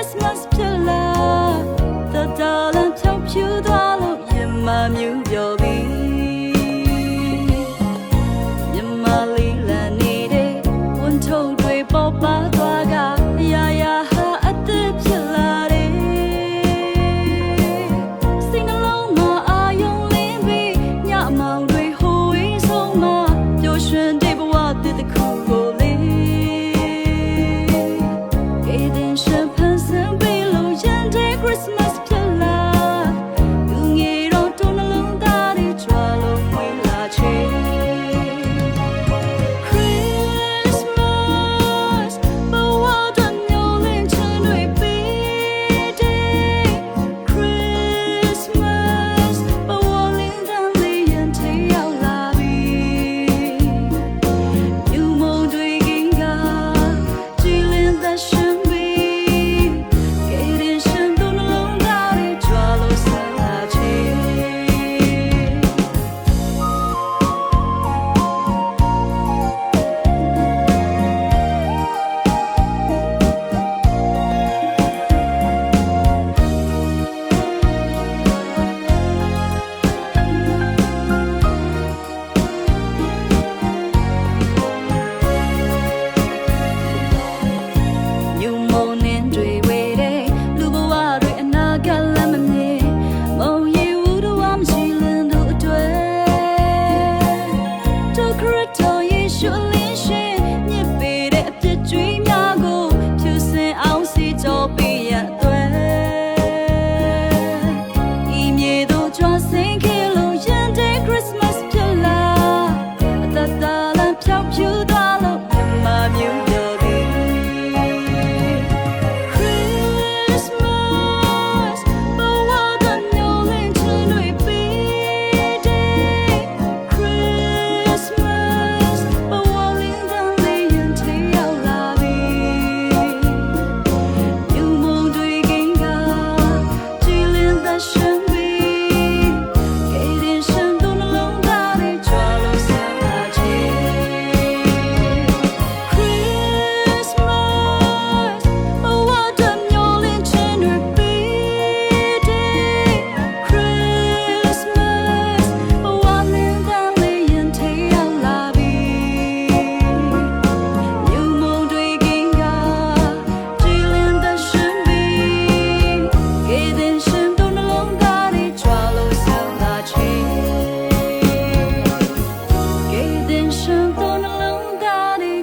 Christmas ဖြစ်လာThe darling ဖြောက်ဖြူသွားလို့ရင်မမြူပြောပြီမြမလေးလန်နေတဲ့ဝန်ထုပ်တွေပေါ်ပါသွားကအရာရာဟာအသက်ဖြစ်လာတယ်စိတ်နှလုံးမှာအာယုံလင်းပြီးညမောင်တွေဟိုဝေးဆုံးမှာပျော်ရွှင်တဲ့ဘဝတစ်တစ်ခုကိုChristmas ဖြစ်လာလူငယ်တော့တုံးနှလုံးသားတွေကြွားလို့ဝေးလာချေ Christmas ဘဝတမျိုးလင်းချင်တွေပေးတယ် Christmas ဘဝလင်းတန်းလေးရင်ထဲရောက်လာပြီယူမုံတွေကကြည်လင်းသက်ရှင်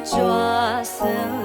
Just